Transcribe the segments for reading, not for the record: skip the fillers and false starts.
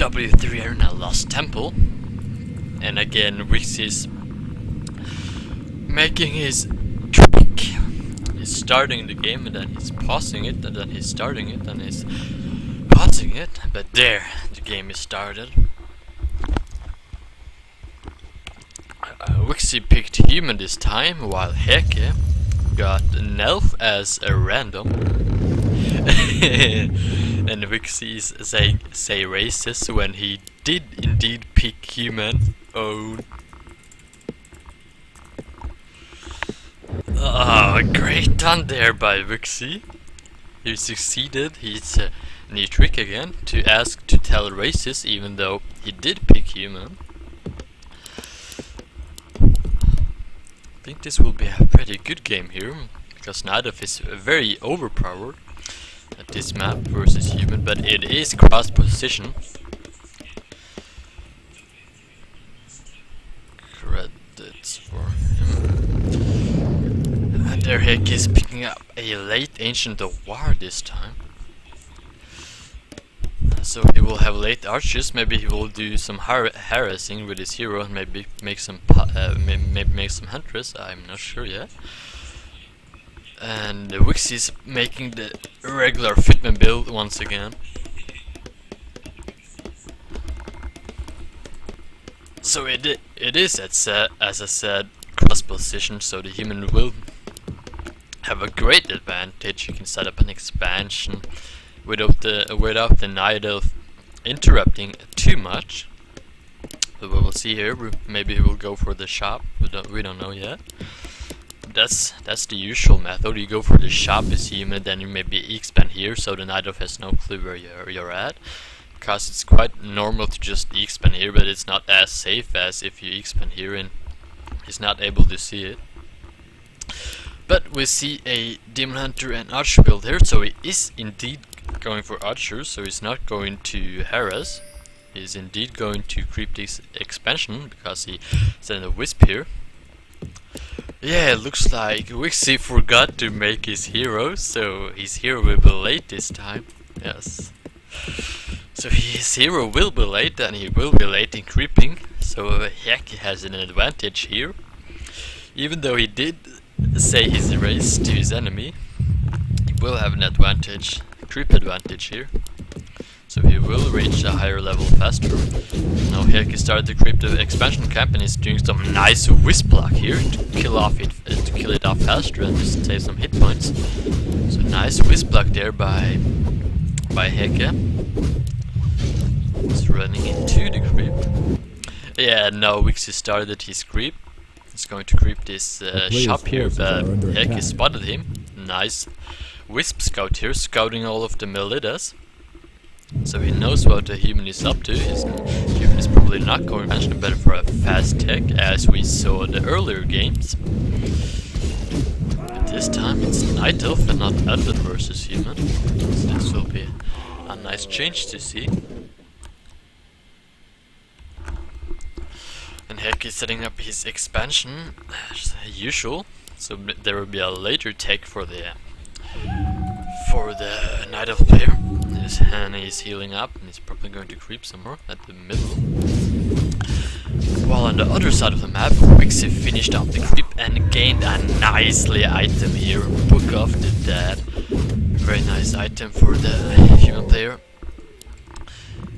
W3 Arena Lost Temple, and again Viiksi is making his trick. He's starting the game and then he's pausing it, and then he's starting it and he's pausing it, but there, the game is started. Viiksi picked human this time, while Heke got an elf as a random. And Viiksi is say racist when he did indeed pick human. Oh, great done there by Viiksi. He succeeded his new trick again to ask to tell racist, even though he did pick human. I think this will be a pretty good game here, because Nidov is very overpowered at this map versus human, but it is cross position. Credits for him. And there Heke is picking up a late Ancient of War this time. So he will have late archers. Maybe he will do some harassing with his hero and maybe make some make some hunters. I'm not sure yet. And Viiksi is making the regular fitman build once again. So it is, as I said, cross position. So the human will have a great advantage. You can set up an expansion without the Night Elf interrupting too much. But we will see here. Maybe he will go for the shop. We don't know yet. That's the usual method. You go for the shop as human, then you maybe expand here, so the Night Elf has no clue where you're at. Because it's quite normal to just expand here, but it's not as safe as if you expand here and he's not able to see it. But we see a Demon Hunter and Archer build here, so he is indeed going for Archers, so he's not going to harass. He's indeed going to creep this expansion, because he sent a Wisp here. Yeah, it looks like Viiksi forgot to make his hero, so his hero will be late this time. Yes. So his hero will be late, and he will be late in creeping, so Heke has an advantage here. Even though he did say his race to his enemy, he will have an advantage, creep advantage here. So he will reach a higher level faster. Now Heke started to creep the expansion camp and is doing some nice wisp block here to kill it off faster and just save some hit points. So nice wisp block there by Heke. He's running into the creep. Yeah, now Viiksi started his creep. He's going to creep this shop here, but Heke spotted him. Nice wisp scout here, scouting all of the Melidas. So he knows what the human is up to. His human is probably not going to mention better for a fast tech, as we saw in the earlier games. But this time it's Night Elf and not Undead versus human. So this will be a nice change to see. And Heke is setting up his expansion as usual. So there will be a later tech for the Night Elf player. And he's healing up, and he's probably going to creep some more at the middle. While on the other side of the map, Viiksi finished up the creep and gained a nicely item here, Book of the Dead. Very nice item for the human player.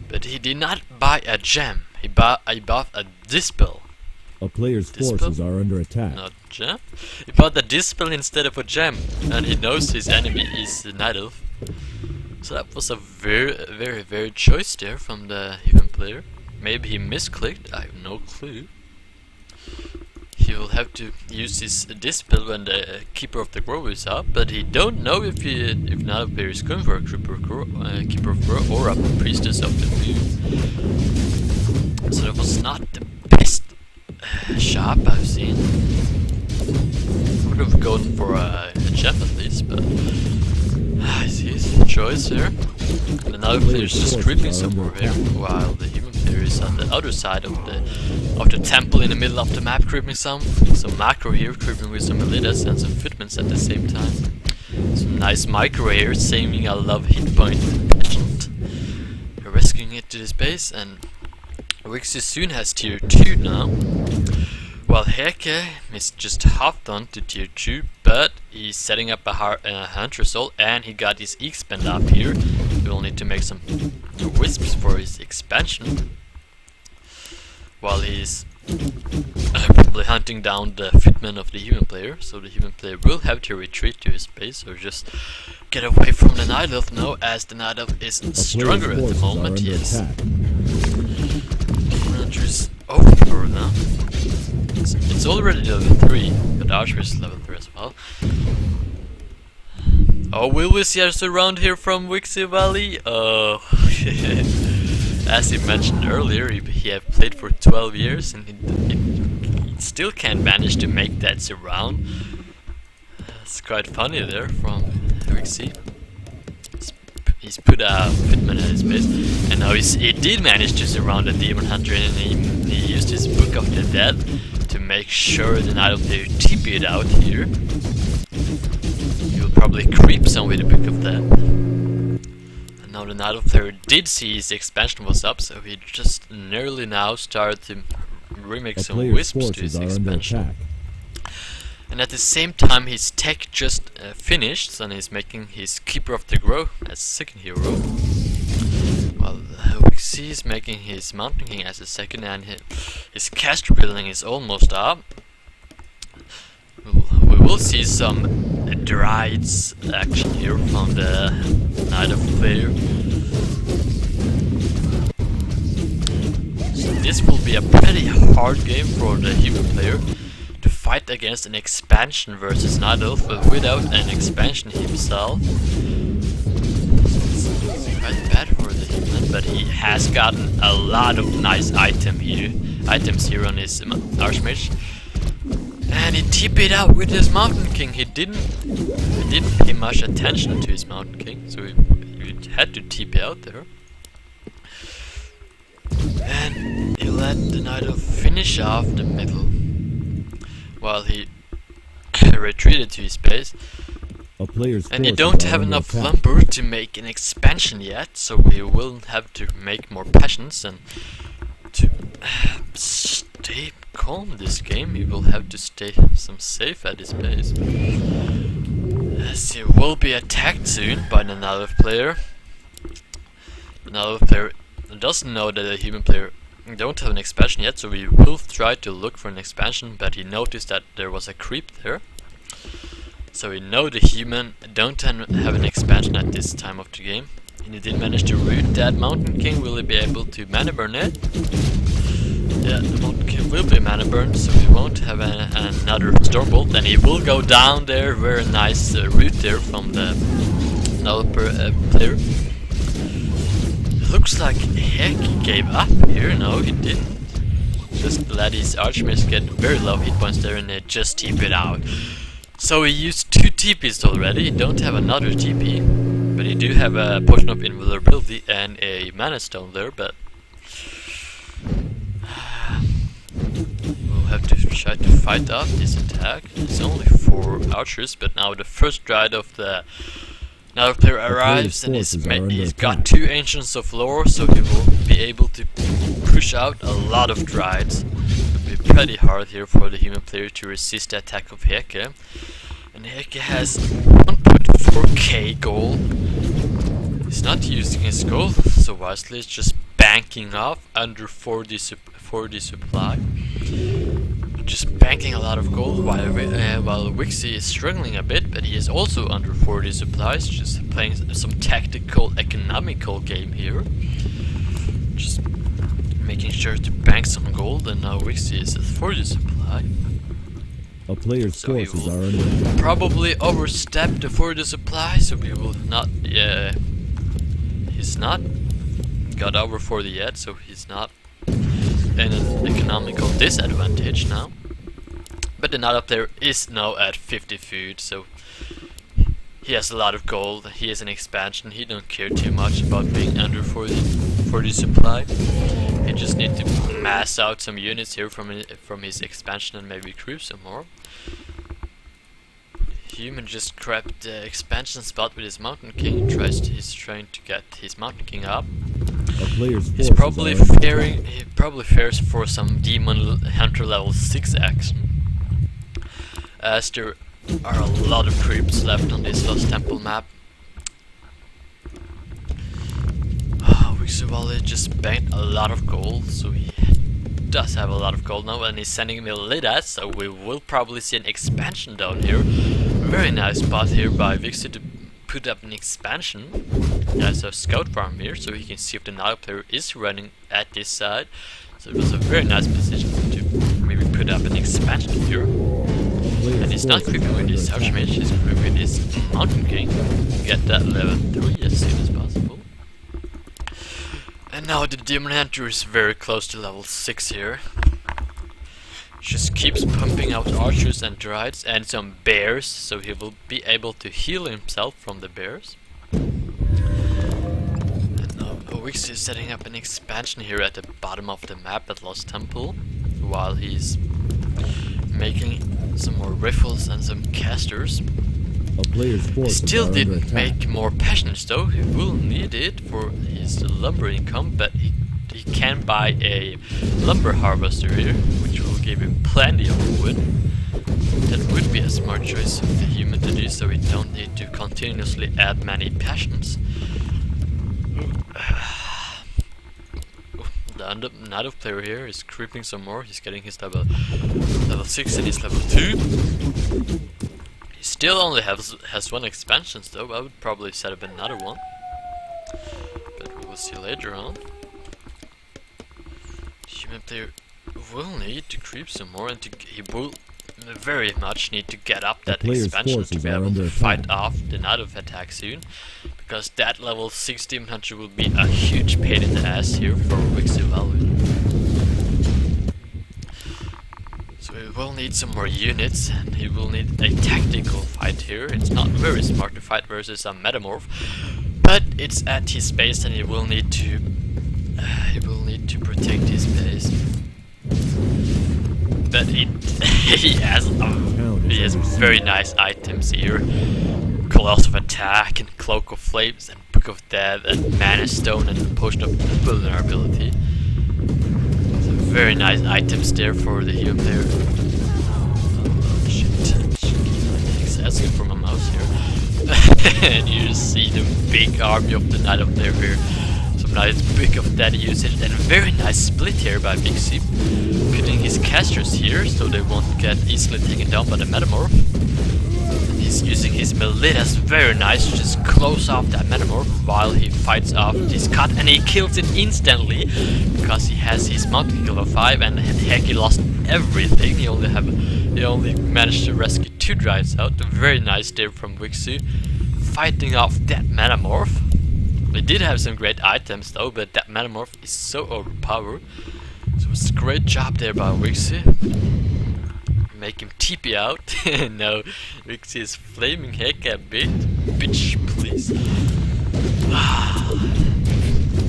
But he did not buy a gem, he bought a dispel. A player's forces are under attack. Not gem. He bought a dispel instead of a gem, and he knows his enemy is the Night Elf. So that was a very choice there from the human player. Maybe he misclicked, I have no clue. He will have to use his dispel when the Keeper of the Grove is up, but he don't know if Night Elf player is going for a Keeper of Grove or a Priestess of the Moon. So that was not the best shop I've seen. Would have gone for a gem at least, but I see his choice here. And another player is just creeping somewhere here, while the human player is on the other side of the temple in the middle of the map, creeping some macro here, creeping with some Elidas and some Fitmans at the same time. Some nice micro here, saving a love hit point pageant. Rescuing it to his base, and Viiksi soon has tier 2 now. While Heke is just hopped on to tier 2, but he's setting up a hunter soul, and he got his expand up here. We will need to make some wisps for his expansion. While he's probably hunting down the fitment of the human player, so the human player will have to retreat to his base or just get away from the Night Elf now, as the Night Elf is stronger at the moment. He is Hunters over now. It's already level 3, but Archer is level 3 as well. Oh, will we see us around here from Viiksi-Vallu? Oh, as he mentioned earlier, he had played for 12 years and he still can't manage to make that surround. It's quite funny there from Viiksi. He's put a fitment in his base, and now he did manage to surround the Demon Hunter, and he used his Book of the Dead to make sure the Night Elf player TP'd out here. He will probably creep some with the Book of Dead. And now the Night Elf player did see his expansion was up, so he just nearly now started to remake some wisps to his expansion. And at the same time his tech just finished, and he's making his Keeper of the Grove as second hero. While Viiksi is making his Mountain King as a second, and his caster building is almost up. We will see some Drides action here from the Night Elf player. So this will be a pretty hard game for the human player to fight against an expansion versus Night Elf, but without an expansion himself. It's quite bad for the human, but he has gotten a lot of nice items here on his Archmage. And he TP'd out with his Mountain King. He didn't pay much attention to his Mountain King, so he had to TP out there. And he let the Night Elf finish off the middle while he retreated to his base. And you don't have enough lumber to make an expansion yet, so we will have to make more passions, and to stay calm this game he will have to stay some safe at his base, as he will be attacked soon by the Night Elf player. The Night Elf player doesn't know that the human player don't have an expansion yet, so we will try to look for an expansion, but he noticed that there was a creep there. So we know the human don't have an expansion at this time of the game. And he did manage to root that Mountain King. Will he be able to mana burn it? Yeah, the Mountain King will be mana burned, so we won't have another Stormbolt, and he will go down there. Very nice root there from the developer player. Looks like Heke gave up here. No, he didn't. Just let his Archmage get very low hit points there, and it just TP'd out. So he used 2 TPs already. He don't have another TP, but he do have a Potion of Invulnerability and a Mana Stone there, but we'll have to try to fight off this attack. It's only 4 archers, but now the first Dride of the Night Elf player arrives, and he's got 2 Ancients of Lore, so he will be able to push out a lot of Drides. It'll be pretty hard here for the human player to resist the attack of Heke. And Heke has 1.4k gold. He's not using his gold so wisely, it's just banking off under 40 supply. Just banking a lot of gold while Viiksi is struggling a bit, but he is also under 40 supplies, just playing some tactical, economical game here. Just making sure to bank some gold, and now Viiksi is at 40 supply. A player's So he forces will are under attack. probably overstep the 40 supply, so he will not, he's not got over 40 yet, so he's not in an economical disadvantage now. But the Night Elf player is now at 50 food, so he has a lot of gold, he has an expansion, he don't care too much about being under 40 supply. He just need to mass out some units here from his expansion and maybe creep some more. Human just grabbed the expansion spot with his Mountain King. He's trying to get his Mountain King up. player's He's forces probably are under fearing. He probably fears for some demon hunter level 6 action, as there are a lot of creeps left on this Lost Temple map. Viiksi-Vallu just banked a lot of gold, so he does have a lot of gold now, and he's sending me Lidas, so we will probably see an expansion down here. Very nice spot here by Viiksi to put up an expansion. There's a scout farm here, so he can see if the Nile player is running at this side. So it was a very nice position to maybe put up an expansion here. And he's not creeping with his Archmage, he's creeping with his Mountain King. Get that level 3 as soon as possible. And now the Demon Hunter is very close to level 6 here. Just keeps pumping out archers and druids and some bears, so he will be able to heal himself from the bears. And now Viiksi is setting up an expansion here at the bottom of the map at Lost Temple, while he's making some more rifles and some casters. A player's He forces still are under didn't attack. make more passions though. He will need it for his lumber income, but he can buy a lumber harvester here, which will give him plenty of wood. That would be a smart choice of the human to do, so we don't need to continuously add many passions. The native player here is creeping some more. He's getting his level 6 and his level 2. He still only has one expansion though. I would probably set up another one, but we will see later on. Human player will need to creep some more, and he will very much need to get up that expansion to be able to fight off the native attack soon, because that level 6 Demon Hunter will be a huge pain in the ass here for Viiksi-Vallu. So he will need some more units, and he will need a tactical fight here. It's not very smart to fight versus a Metamorph, but it's at his base, and he will need to protect his base. But he has very nice items here: Claws of Attack and Cloak of Flames and Book of Death and Mana Stone and Potion of Vulnerability. So very nice items there for the human player. Oh shit! He's asking for my mouse here, and you just see the big army of the native player here. Some nice Book of Death usage and very nice split here by Viiksi, putting his casters here so they won't get easily taken down by the Metamorph. And he's using his Melitas very nice to just close off that Metamorph while he fights off this cut, and he kills it instantly because he has his Mountain King level 5 and Heke lost everything. He only managed to rescue 2 drives out. Very nice there from Viiksi, fighting off that Metamorph. They did have some great items though, but that Metamorph is so overpowered. So it's a great job there by Viiksi. Make him TP out. No, Viiksi is flaming Heke a bit. Bitch, please.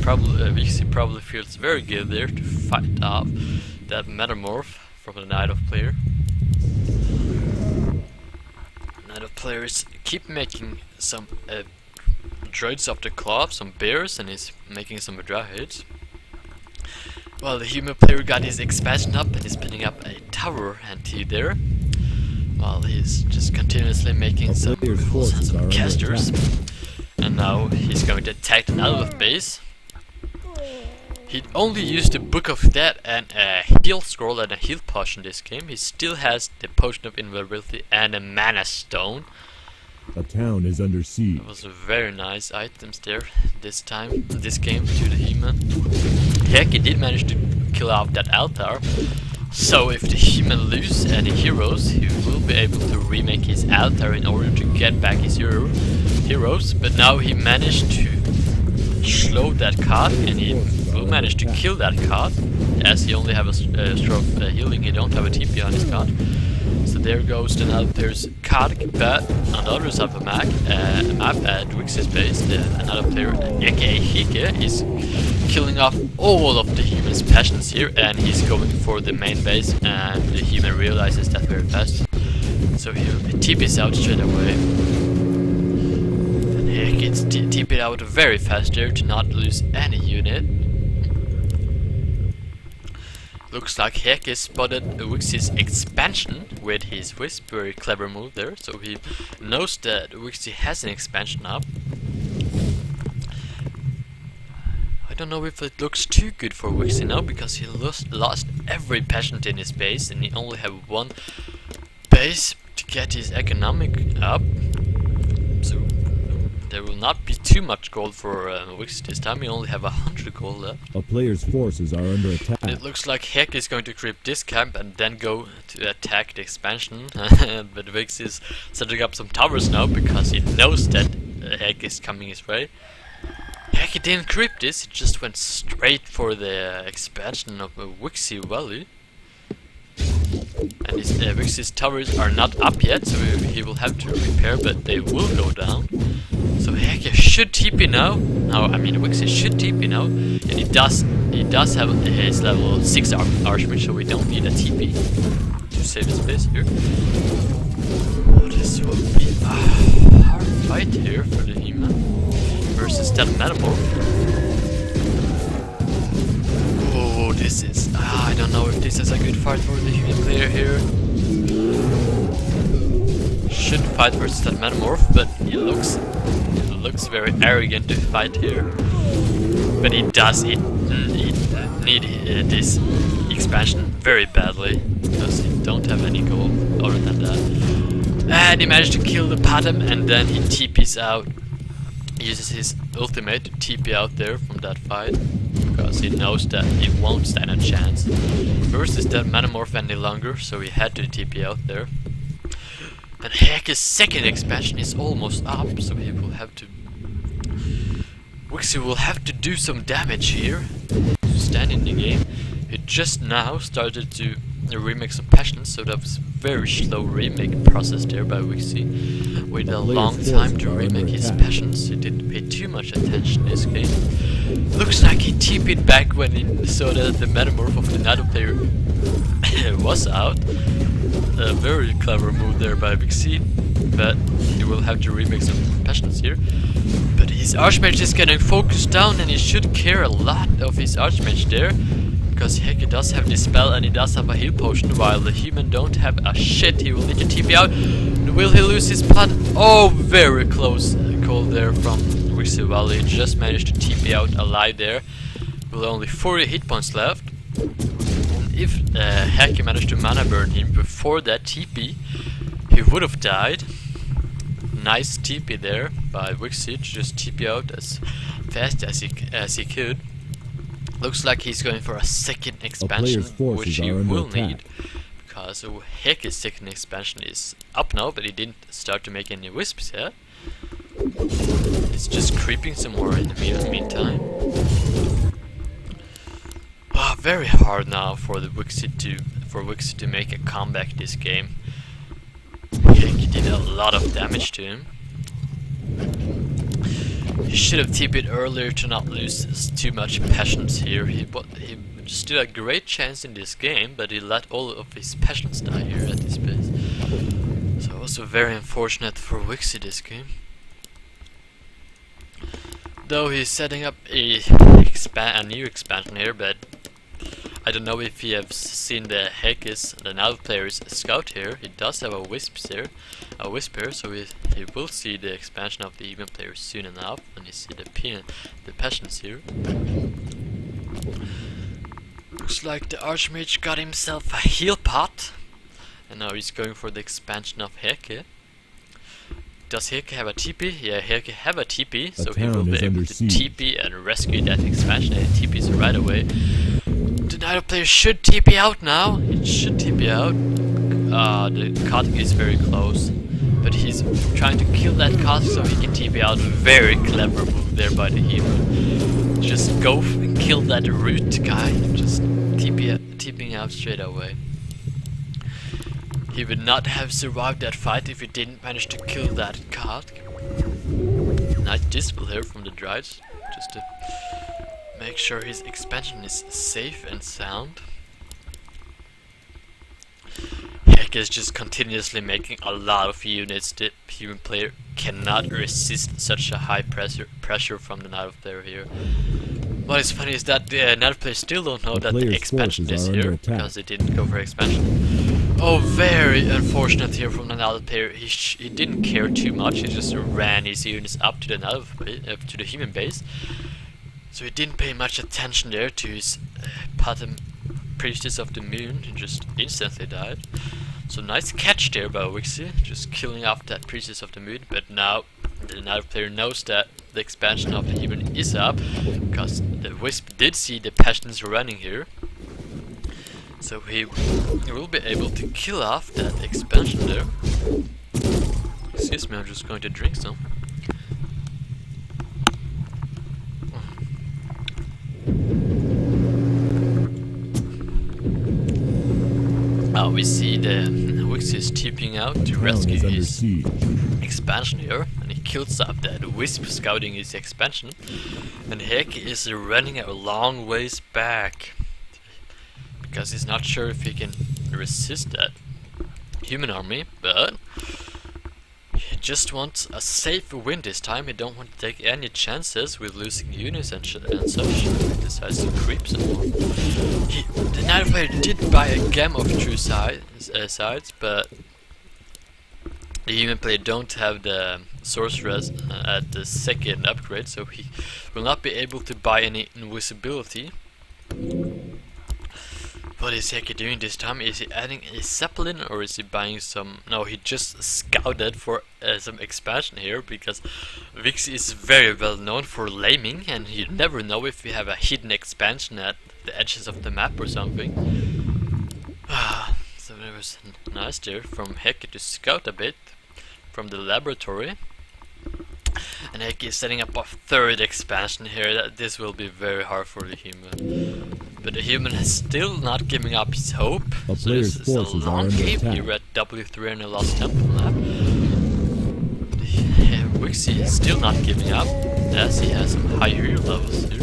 Viiksi probably feels very good there to fight off that Metamorph from the Night of player. Night of players keep making some droids of the club, some bears, and he's making some druids. Well, the human player got his expansion up and is putting up a tower anti there, while he's just continuously making some rifles and some casters. And now he's going to attack the native base. He only used the Book of Death and a heal scroll and a heal potion this game. He still has the Potion of Invulnerability and a Mana Stone. A town is under siege. It was a very nice items there this time, this game, to the human. Heke did manage to kill off that altar, so if the human lose any heroes, he will be able to remake his altar in order to get back his heroes. But now he managed to slow that card, and he will manage to kill that card, as he only have a stroke healing. He don't have a TP on his card. So there goes the another player's card, but on the other side of the map at Viiksi's base, another player, aka Heke, is killing off all of the human's passions here, and he's going for the main base, and the human realizes that very fast. So he TP's out straight away. And Heke gets TP'd out very fast there to not lose any unit. Looks like Heke spotted Vixi's expansion with his wisp, very clever move there, so he knows that Vixi has an expansion up. I don't know if it looks too good for Vixi now, because he lost every passion in his base and he only have one base to get his economic up. So there will not be too much gold for Vixi this time. We only have 100 gold left. A player's forces are under attack. And it looks like Heke is going to creep this camp and then go to attack the expansion. But Vixi is setting up some towers now because he knows that Heke is coming his way. Heke didn't creep this, he just went straight for the expansion of Viiksi-Vallu. And his Vixi's towers are not up yet, so he will have to repair, but they will go down. So Heke should TP now. Vixi should TP now, and he does have his level 6 Archmage, so we don't need a TP to save his base here. Oh, this will be a hard fight here for the human versus that Metamorph. Oh, this is... I don't know if this is a good fight for the human player here. Should fight versus that Metamorph, but he looks very arrogant to fight here. But he does need this expansion very badly, because he don't have any gold other than that. And he managed to kill the Patam, and then he TPs out. He uses his ultimate to TP out there from that fight, because he knows that he won't stand a chance versus that Metamorph any longer, so he had to TP out there. And Heke's second expansion is almost up, so he will have to... Vixi will have to do some damage here to stand in the game. He just now started to remake some passions, so that was a very slow remake process there by Vixi. Waited a long time to remake his passions. He didn't pay too much attention this game. Looks like he TP'd back when he saw that the Metamorph of the Nato player was out. A very clever move there by Viiksi, but he will have to remake some passions here. But his Archmage is getting focused down, and he should care a lot of his Archmage there, because Heke does have this spell and he does have a heal potion, while the human don't have a shit. He will need to TP out. Will he lose his blood? Oh, very close call there from Viiksi-Vallu. He just managed to TP out alive there, with only 40 hit points left. If Heke managed to mana burn him before that TP, he would have died. Nice TP there by Viiksi, just TP out as fast as he could. Looks like he's going for a second expansion, which he will need, because Heke's second expansion is up now, but he didn't start to make any wisps yet. It's just creeping some more in the meantime. Very hard now for Viiksi to make a comeback this game. Heke did a lot of damage to him. He should have TP'd earlier to not lose too much passions here. He stood a great chance in this game, but he let all of his passions die here at this base. So also very unfortunate for Viiksi this game. Though he's setting up a new expansion here, but I don't know if you have seen the Nato player's scout here. He does have a wisp here, so he will see the expansion of the human player soon enough when you see the passions here. Looks like the Archmage got himself a heal pot, and now he's going for the expansion of Heke. Does Heke have a TP? Yeah, Heke have a TP, so he will be able to TP and rescue that expansion, and he TPs right away. The Nato player should TP out now. It should TP out. The Heke is very close, but he's trying to kill that Heke so he can TP out. Very clever move there by the hero. Just go and kill that root guy. Just TPing out straight away. He would not have survived that fight if he didn't manage to kill that Heke. Nice display here from the Drives, just to make sure his expansion is safe and sound. Heke is just continuously making a lot of units. The human player cannot resist such a high pressure from the Nato player here. What is funny is that the another players still don't know The that the player's expansion forces is are here under attack. because they didn't go for expansion. Oh, very unfortunate here from another player. He didn't care too much. He just ran his units up to to the human base. So he didn't pay much attention there to his bottom priestess of the moon. He just instantly died. So nice catch there by Viiksi, just killing off that priestess of the moon. But now the another player knows that the expansion of the human is up, because the Wisp did see the peasants running here. So he will be able to kill off that expansion there. Excuse me, I'm just going to drink some. Oh, we see the Viiksi is TPing out to Town rescue is under his siege. expansion here, and he kills up that Wisp scouting his expansion, and Heke is running a long ways back because he's not sure if he can resist that human army, but he just wants a safe win this time. He don't want to take any chances with losing units and such. He decides to creep some more. The Night player did buy a gem of true sides, but the human player don't have the sorceress at the second upgrade, so he will not be able to buy any invisibility. What is Heke doing this time? Is he adding a zeppelin, or is he buying some? No, he just scouted for some expansion here, because Viiksi is very well known for laming, and you never know if you have a hidden expansion at the edges of the map or something. So it was nice there from Heke to scout a bit from the laboratory. And Heke is setting up a third expansion here. This will be very hard for the human. But the human is still not giving up his hope. A So player's this is a forces are long under game attack. here at W3 and the Lost Temple map. Viiksi is still not giving up, as he has some higher levels here.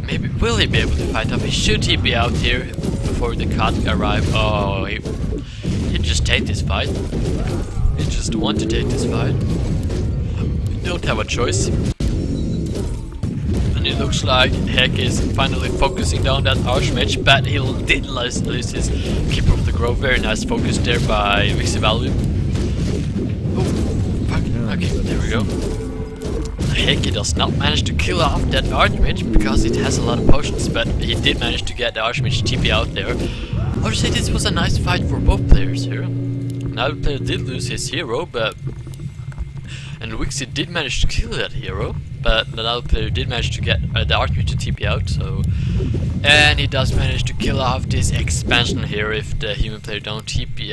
Maybe will he be able to fight up? He should he be out here before the cut arrive? Oh, he just take this fight. He just want to take this fight. Don't have a choice. And it looks like Heke is finally focusing down that Archmage, but he did lose his Keeper of the Grove. Very nice focus there by Viiksi-Vallu. Oh, fuck. Okay, there we go. Heke does not manage to kill off that Archmage because it has a lot of potions, but he did manage to get the Archmage TP out there. I would say this was a nice fight for both players here. Now the player did lose his hero, but and Viiksi did manage to kill that hero, but the other player did manage to get the Archmage to TP out, so... And he does manage to kill off this expansion here if the human player don't TP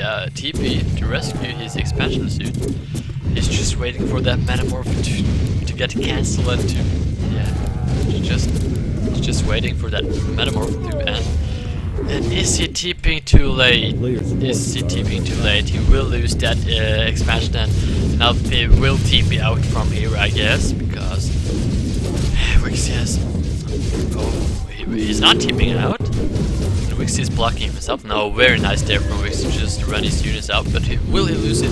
to rescue his expansion suit. He's just waiting for that Metamorph to get cancelled and to... Yeah, he's just waiting for that Metamorph to end. And is he TPing too late? Is he TPing too late? He will lose that expansion, and now they will TP out from here, I guess, because Viiksi has... Oh, he's not TPing out. And Viiksi is blocking himself. No, very nice there from Viiksi to just run his units out, but will he lose it?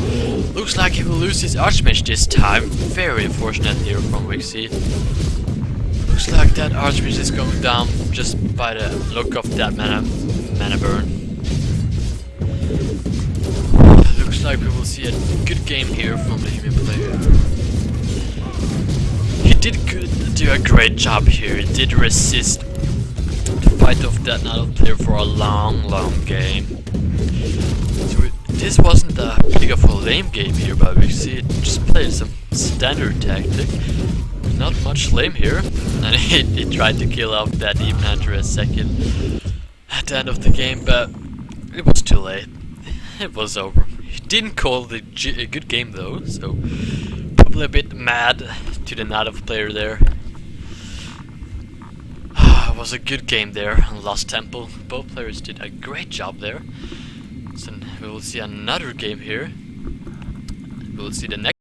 Looks like he will lose his Archmage this time. Very unfortunate here from Viiksi. Looks like that Archmage is going down just by the look of that mana burn. Looks like we will see a good game here from the human player. He did do a great job here. He did resist the fight of that another player for a long game. So this wasn't a big of a lame game here by Viiksi. It just played some standard tactic. Not much lame here, and he tried to kill off that Demon Hunter a second at the end of the game, but it was too late. It was over. He didn't call it a good game though, so probably a bit mad to the Nadav player there. It was a good game there on Lost Temple. Both players did a great job there. So we will see another game here. We will see the next